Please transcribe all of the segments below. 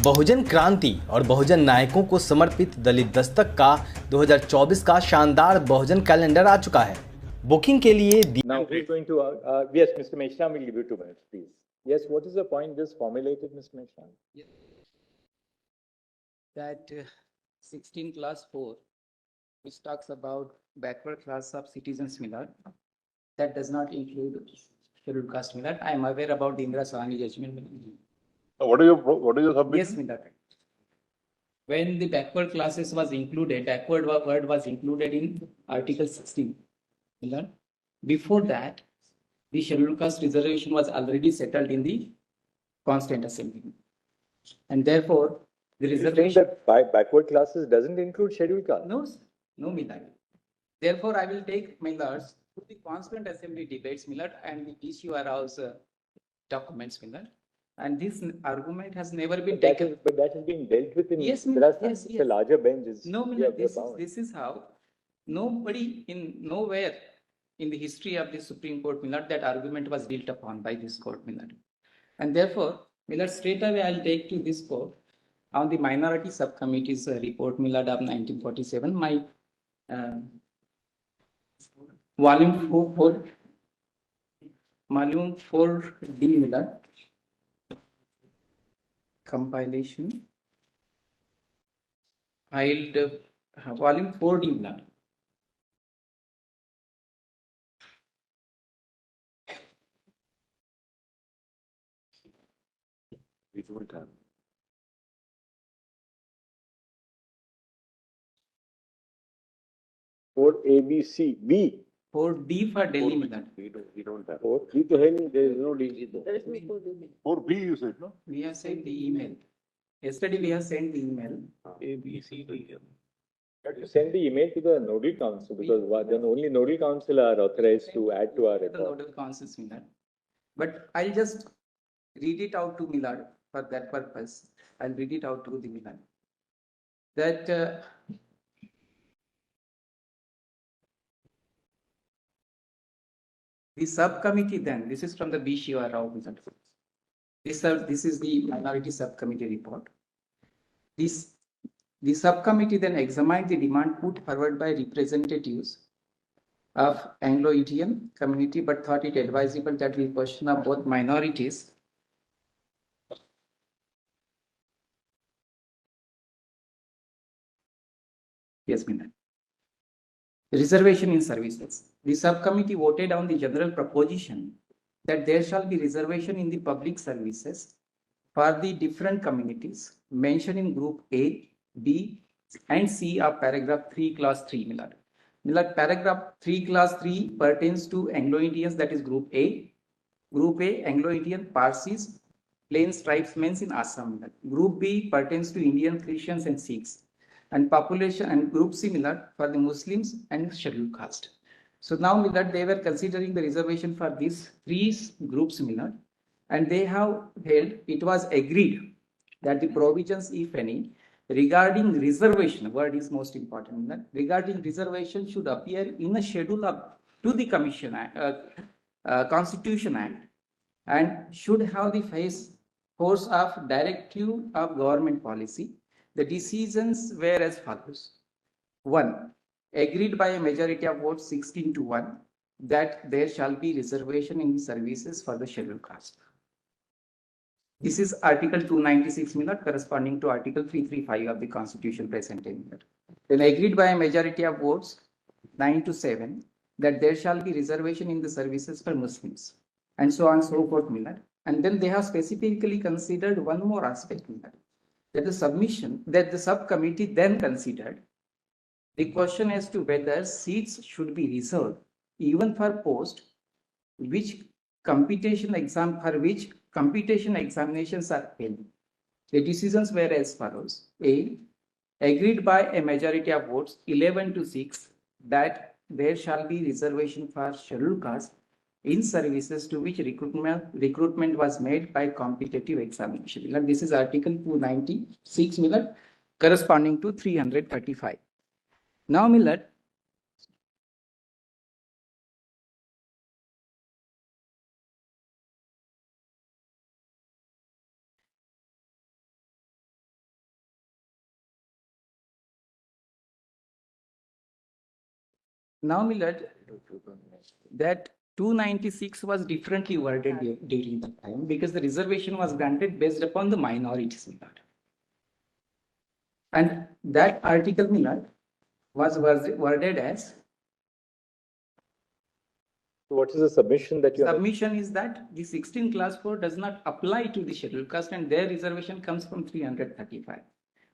बहुजन क्रांति और बहुजन नायकों को समर्पित दलित दस्तक का 2024 का शानदार बहुजन कैलेंडर आ चुका है। बुकिंग के लिए Now who's going to, yes, Mr. Meshram, we'll give you 2 minutes, please. Yes, what is the point just formulated, Mr. Meshram? Yes. That 16 class 4, which talks about backward class of citizens Millard, that does not include scheduled caste Millard. I am aware about the Indira Sahani judgment. What is your submission? Yes, Millard. When the backward classes was included, backward word was included in Article 16. Millard. Before that, the scheduled caste reservation was already settled in the Constituent Assembly, and therefore the reservation. That backward classes doesn't include scheduled caste? No, sir. No, Millard. Therefore, I will take my lords to the Constituent Assembly debates, Millard, and the PCUR's documents, Millard. And this argument has never been taken. But that has been dealt with in Yes, yes. The larger benches. No, Millard, this is how nobody in nowhere in the history of the Supreme Court, Millard, that argument was built upon by this court, Millard. And therefore, Millard, straight away I'll take to this court on the minority subcommittee's report, Millard, of 1947, my volume 4D, Millard, compilation, filed volume 4D, Millard. We don't have. For ABC, B. 4D for Delhi, Millard. We don't have. For B to hell, there is no D. For B, you said, no? We have sent the email. Yesterday we have sent the email. A, B, C, D. You have to send the email to the nodal council because then only nodal council are authorized to add to our The report. nodal councils, Millard. But I'll just read it out to Millard for that purpose. I'll read it out to the Millard. That the subcommittee then, this is from the BCR Rao, Millard. This is the minority subcommittee report. The subcommittee then examined the demand put forward by representatives of Anglo-Indian community, but thought it advisable that we question of both minorities yes, Millard. Reservation in services. The subcommittee voted on the general proposition that there shall be reservation in the public services for the different communities mentioned in group A, B, and C of paragraph 3, class 3, Millard. Millard, paragraph 3, class 3 pertains to Anglo-Indians, that is group A. Group A, Anglo-Indian, Parsis, Plains tribesmen in Assam, Millard. Group B pertains to Indian Christians and Sikhs. And population and group C, Millard, for the Muslims and scheduled caste. So now, Millard, they were considering the reservation for these three groups, Millard, and they have held, it was agreed that the provisions, if any, regarding reservation, word is most important, Millard, regarding reservation should appear in a schedule up to the Commission Act, Constitution Act, and should have the force of directive of government policy. The decisions were as follows. 1. Agreed by a majority of votes 16 to 1 that there shall be reservation in the services for the scheduled caste. This is Article 296, Millard, corresponding to Article 335 of the Constitution present in Millard. Then agreed by a majority of votes 9 to 7 that there shall be reservation in the services for Muslims, and so on and so forth, Millard. And then they have specifically considered one more aspect, Millard, that the subcommittee then considered the question as to whether seats should be reserved even for posts which computation examinations are held. The decisions were as follows. A. Agreed by a majority of votes 11 to 6 that there shall be reservation for scheduled caste in services to which recruitment was made by competitive examination. Millard, this is Article 296, Millard, corresponding to 335. Now, Millard, Now, Millard, that 296 was differently worded during that time because the reservation was granted based upon the minorities, Millard. And that article, Millard, was worded as So what is the submission that you are making? submission is that the 16 class 4 does not apply to the scheduled caste and their reservation comes from 335.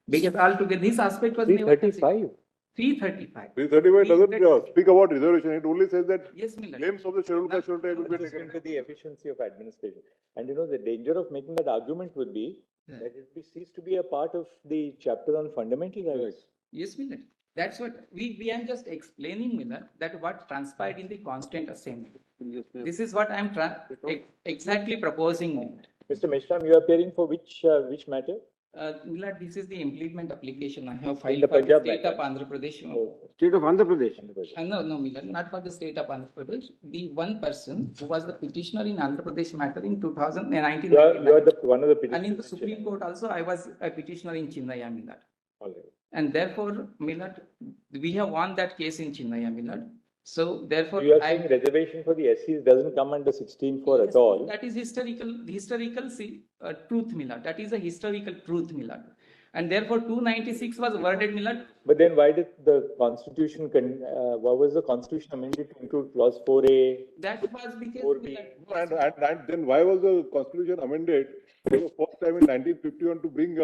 Because altogether this aspect was never considered. 335? 335. 335 doesn't speak about reservation. It only says that Yes, Millard. claims of the scheduled caste will be This is taken. into the efficiency of administration. And you know, the danger of making that argument would be Yeah. that it cease to be a part of the chapter on fundamental rights. Yes, Millard. That's what we are just explaining, Millard, that what transpired in the Constituent Assembly. This is what I'm exactly proposing, Millard. Mr. Meshram, you are appearing for which matter? Millard, this is the implement application I have filed the for the Punjab state of matter. Andhra Pradesh. State of Andhra Pradesh. No, Millard, not for the state of Andhra Pradesh. The one person who was the petitioner in Andhra Pradesh matter in 2019. You are the one of the petitioners. And in the Supreme Court also, I was a petitioner in Chinnaya, Millard. All right. And therefore, Millard, we have won that case in Chinnaya, Millard. So therefore, You are saying reservation for the SCs doesn't come under 16.4 at all. that is historical truth, Millard. That is a historical truth, Millard. And therefore, 296 was worded, Millard. But then why did the Constitution, what was the Constitution amended to include clause 4A? That was because, 4B. Millard, And then why was the constitution amended for the first time in 1951 to bring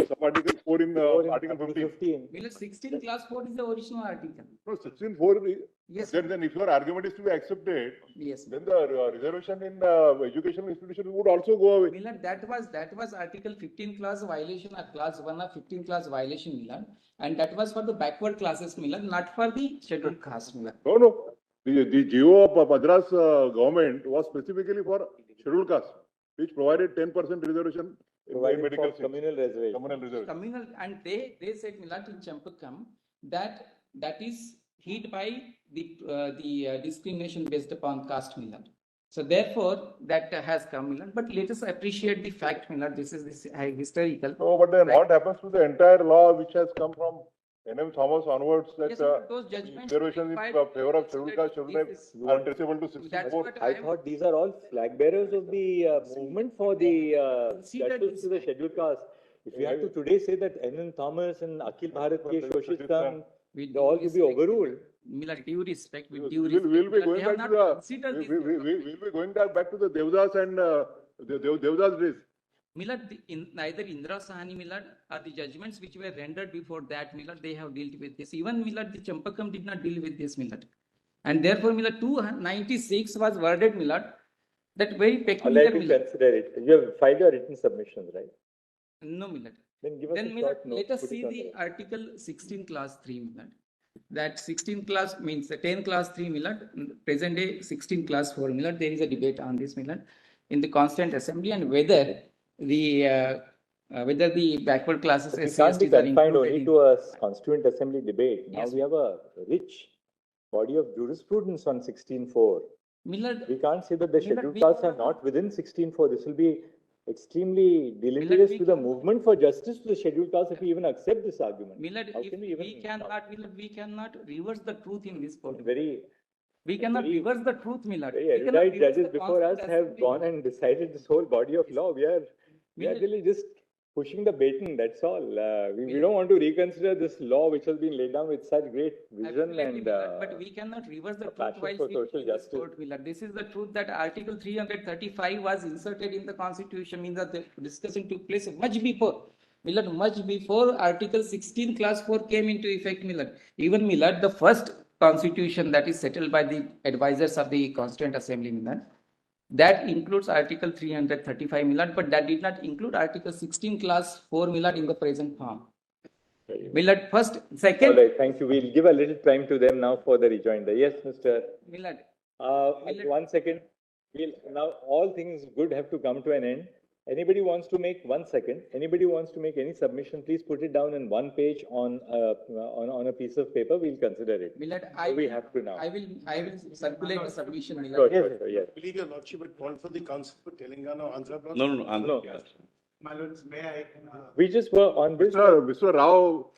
sub-article 4 in article 15? Millard, 16 class 4 is the original article. No, 16.4. Yes. Then if your argument is to be accepted, Yes. then the reservation in educational institution would also go away. Millard, that was article 15 class violation or class 1 of 15 class violation, Millard. And that was for the backward classes, Millard, not for the scheduled caste, Millard. No. The GO of Madras government was specifically for scheduled caste, which provided 10% reservation in Provided medical for seats. communal reservation. Communal reservation. Communal, and they said, Millard, in Champakam, that is hit by the discrimination based upon caste, Millard. So therefore, that has come, Millard. But let us appreciate the fact, Millard. This is historical. No, but then what happens to the entire law which has come from N.M. Thomas onwards that Yes, but those judgments reservation in required- favor of scheduled caste scheduled tribe are traceable to That's 64. what I thought these are all flag bearers of the movement for the Considered justice to the scheduled caste. If we have to today say that N.N. Thomas and Akhil Bharat Ke Shoshit Sangh, with they all will be overruled. Millard, due respect, with We'll due be respect, going they have back not to the considered this. we'll be going back to the Devdas and the Devdas days. Millard, neither Indra Sahani, Millard, or the judgments which were rendered before that, Millard, they have dealt with this. Even Millard, the Champakam did not deal with this, Millard. And therefore, Millard, 296 was worded, Millard, that very I'll peculiar, let you Millard. consider it. You have filed your written submissions, right? No, Millard. Then give us Then, a Millard, short note. let us put it see on the record. article 16 class 3, Millard. That 16 class means the 10 class 3, Millard, present day 16 class 4, Millard. There is a debate on this, Millard, in the Constituent Assembly, and whether the backward classes But we SC, can't be STs are confined included only in- to a Constituent Assembly debate. Now Yes. we have a rich body of jurisprudence on 16.4. Millard, We can't say that the Millard, scheduled we- castes are not within 16.4. This will be extremely deleterious we to the can- movement for justice to the scheduled castes if we even accept this argument. Millard, How if can we even- Millard, we cannot reverse the truth in this court. Very, We cannot very- reverse the truth, Millard. very We cannot erudite reverse judges the before us Constituent have Assembly. gone and decided this whole body of law. We are Millard- really just pushing the baton, that's all. We don't want to reconsider this law which has been laid down with such great vision Absolutely, and Millard, but we cannot reverse the truth passion while for speaking social in this justice. court, Millard. This is the truth that Article 335 was inserted in the Constitution, means that the discussion took place much before. Millard, much before Article 16 Class 4 came into effect, Millard. Even Millard, the first Constitution that is settled by the advisors of the Constituent Assembly, Millard, that includes Article 335, Millard, but that did not include Article 16 Class 4, Millard, in the present form. Millard, first, All second, right, thank you. We'll give a little time to them now for the rejoinder. Yes, Mr. Millard. One second. Now all things good have to come to an end. Anybody wants to make 1 second? Anybody wants to make any submission? Please put it down in one page on a piece of paper. We'll consider it. Millard, We have to now. I will circulate the submission, Sure, Millard. sure, yes. I believe your lordship had called for the council for Telangana or Andhra Pradesh. No, My lords, may I? we just were on this. Mr. Rao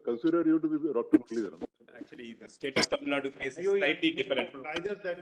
consider you to be Dr. Muरalidharan. Actually, the state of Tamil Nadu case is slightly different. Either that